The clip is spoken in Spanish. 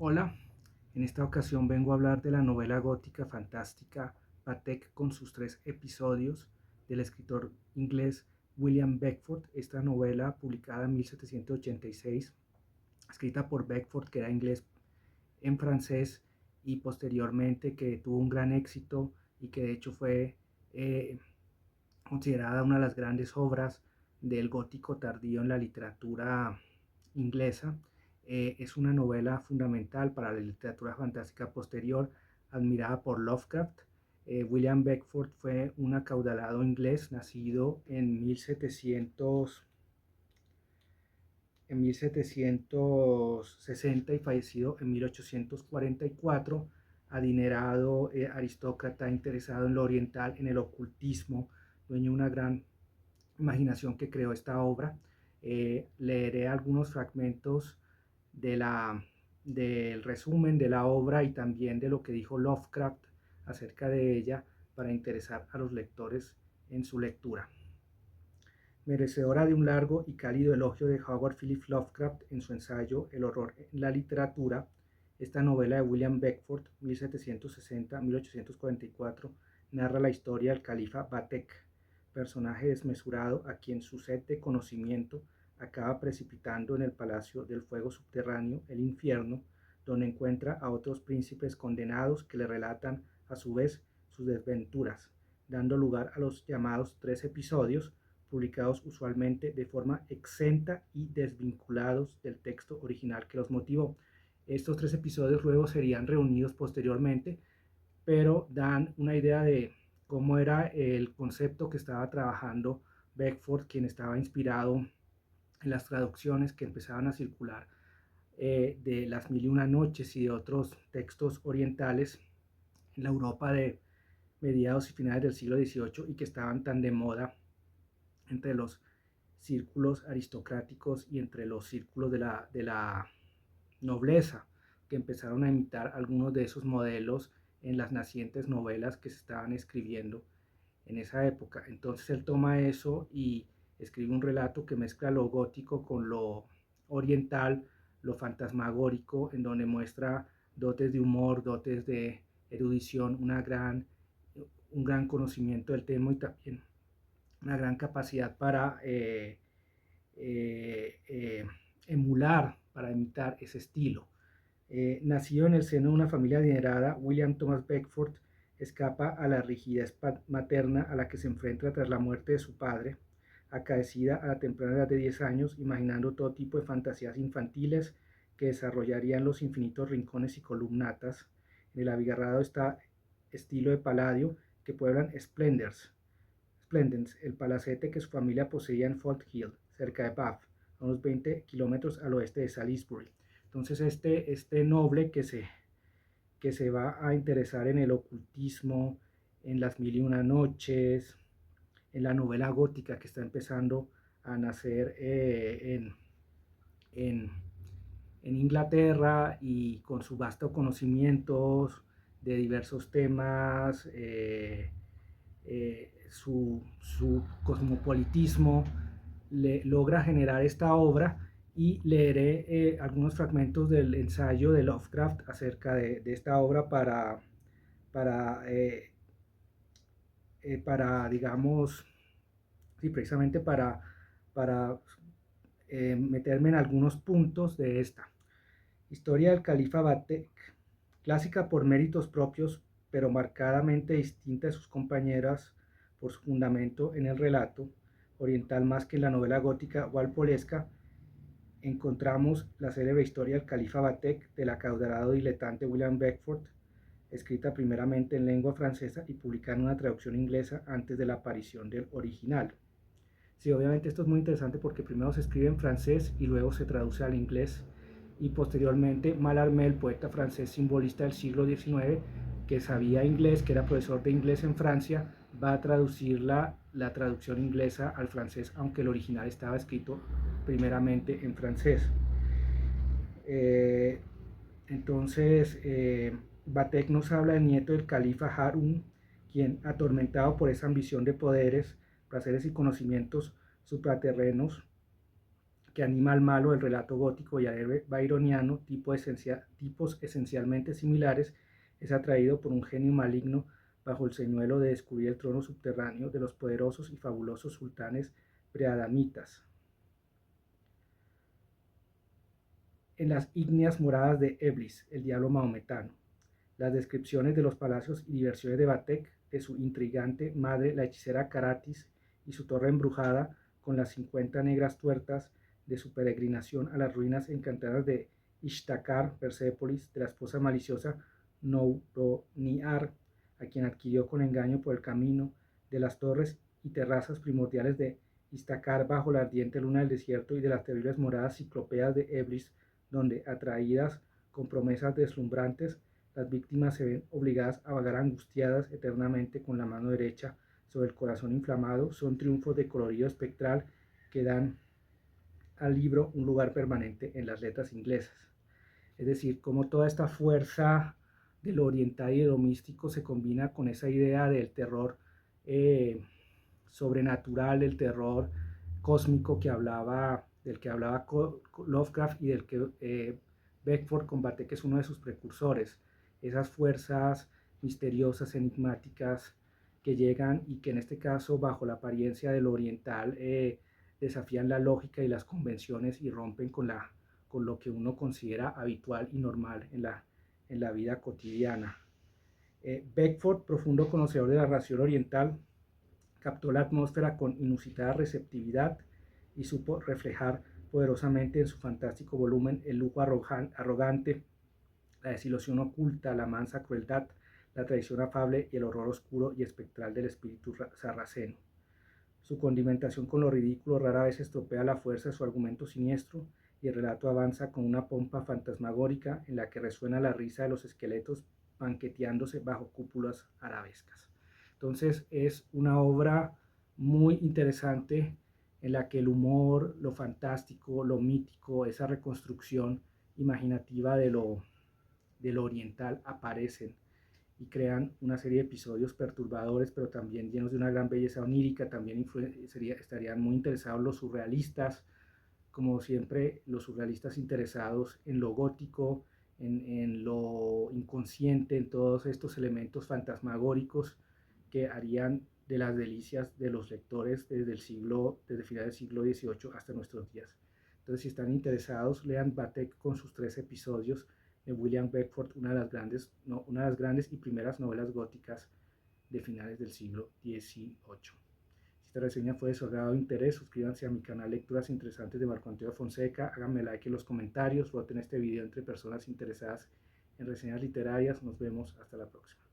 Hola, en esta ocasión vengo a hablar de la novela gótica fantástica Patek con sus tres episodios del escritor inglés William Beckford. Esta novela, publicada en 1786, escrita por Beckford, que era inglés en francés, y posteriormente que tuvo un gran éxito y que de hecho fue eh, considerada una de las grandes obras del gótico tardío en la literatura inglesa. Es una novela fundamental para la literatura fantástica posterior, admirada por Lovecraft. William Beckford fue un acaudalado inglés nacido en 1760 y fallecido en 1844, adinerado, aristócrata, interesado en lo oriental, en el ocultismo, dueño de una gran imaginación, que creó esta obra. Leeré algunos fragmentos de del resumen de la obra y también de lo que dijo Lovecraft acerca de ella, para interesar a los lectores en su lectura. Merecedora de un largo y cálido elogio de Howard Phillips Lovecraft en su ensayo El horror en la literatura, esta novela de William Beckford, 1760-1844, narra la historia del califa Batek, personaje desmesurado a quien su sed de conocimiento acaba precipitando en el palacio del fuego subterráneo, el infierno, donde encuentra a otros príncipes condenados que le relatan a su vez sus desventuras, dando lugar a los llamados tres episodios, publicados usualmente de forma exenta y desvinculados del texto original que los motivó. Estos tres episodios luego serían reunidos posteriormente, pero dan una idea de cómo era el concepto que estaba trabajando Beckford, quien estaba inspirado en las traducciones que empezaban a circular de Las Mil y Una Noches y de otros textos orientales en la Europa de mediados y finales del siglo XVIII, y que estaban tan de moda entre los círculos aristocráticos y entre los círculos de la nobleza, que empezaron a imitar algunos de esos modelos en las nacientes novelas que se estaban escribiendo en esa época. Entonces él toma eso y escribe un relato que mezcla lo gótico con lo oriental, lo fantasmagórico, en donde muestra dotes de humor, dotes de erudición, un gran conocimiento del tema y también una gran capacidad para eh, eh, emular, para imitar ese estilo. Nacido en el seno de una familia adinerada, William Thomas Beckford escapa a la rigidez materna a la que se enfrenta tras la muerte de su padre, acaecida a la temprana edad de 10 años, imaginando todo tipo de fantasías infantiles que desarrollarían los infinitos rincones y columnatas en el abigarrado estilo de Palladio que pueblan Splendens, el palacete que su familia poseía en Fort Hill, cerca de Bath, a unos 20 kilómetros al oeste de Salisbury. Entonces este noble que se va a interesar en el ocultismo, en las mil y una noches, en la novela gótica que está empezando a nacer en, en Inglaterra, y con su vasto conocimientos de diversos temas, su cosmopolitismo, logra generar esta obra. Y leeré algunos fragmentos del ensayo de Lovecraft acerca de esta obra para, eh, para digamos, sí, precisamente para meterme en algunos puntos de esta. Historia del califa Batek, clásica por méritos propios, pero marcadamente distinta de sus compañeras por su fundamento en el relato oriental más que en la novela gótica walpolesca. Encontramos la célebre historia del califa Batek del acaudalado diletante William Beckford, escrita primeramente en lengua francesa y publicada en una traducción inglesa antes de la aparición del original. Sí, obviamente esto es muy interesante porque primero se escribe en francés y luego se traduce al inglés, y posteriormente Mallarmé, el poeta francés simbolista del siglo XIX, que sabía inglés, que era profesor de inglés en Francia, va a traducir la traducción inglesa al francés, aunque el original estaba escrito primeramente en francés. Eh, entonces, Batek nos habla del nieto del califa Harun, quien, atormentado por esa ambición de poderes, placeres y conocimientos supraterrenos que anima al malo del relato gótico y al héroe byroniano, tipos esencialmente similares, es atraído por un genio maligno bajo el señuelo de descubrir el trono subterráneo de los poderosos y fabulosos sultanes preadamitas. En las ígneas moradas de Eblis, el diablo maometano. Las descripciones de los palacios y diversiones de Batek, de su intrigante madre, la hechicera Caratis, y su torre embrujada con las 50 negras tuertas, de su peregrinación a las ruinas encantadas de Ishtakar, Persépolis, de la esposa maliciosa Nouroniar, a quien adquirió con engaño por el camino, de las torres y terrazas primordiales de Ishtakar bajo la ardiente luna del desierto y de las terribles moradas ciclópeas de Eblis, donde, atraídas con promesas deslumbrantes, las víctimas se ven obligadas a vagar angustiadas eternamente con la mano derecha sobre el corazón inflamado, son triunfos de colorido espectral que dan al libro un lugar permanente en las letras inglesas. Es decir, cómo toda esta fuerza de lo oriental y de lo místico se combina con esa idea del terror sobrenatural, del terror cósmico del que hablaba Lovecraft y del que Beckford combate, que es uno de sus precursores. Esas fuerzas misteriosas, enigmáticas, que llegan y que en este caso, bajo la apariencia de lo oriental, desafían la lógica y las convenciones y rompen con lo que uno considera habitual y normal en la vida cotidiana. Beckford, profundo conocedor de la ración oriental, captó la atmósfera con inusitada receptividad y supo reflejar poderosamente en su fantástico volumen el lujo arrogante, la desilusión oculta, la mansa crueldad, la traición afable y el horror oscuro y espectral del espíritu sarraceno. Su condimentación con lo ridículo rara vez estropea la fuerza de su argumento siniestro y el relato avanza con una pompa fantasmagórica en la que resuena la risa de los esqueletos banqueteándose bajo cúpulas arabescas. Entonces es una obra muy interesante en la que el humor, lo fantástico, lo mítico, esa reconstrucción imaginativa de lo oriental aparecen y crean una serie de episodios perturbadores, pero también llenos de una gran belleza onírica. También estarían muy interesados los surrealistas, como siempre, los surrealistas interesados en lo gótico, en lo inconsciente, en todos estos elementos fantasmagóricos que harían de las delicias de los lectores desde finales del siglo XVIII hasta nuestros días. Entonces, si están interesados, lean Batek con sus 3 episodios de William Beckford, una de las grandes y primeras novelas góticas de finales del siglo XVIII. Si esta reseña fue de su agrado interés, suscríbanse a mi canal Lecturas Interesantes de Marco Antonio Fonseca, háganme like en los comentarios, voten este video entre personas interesadas en reseñas literarias. Nos vemos hasta la próxima.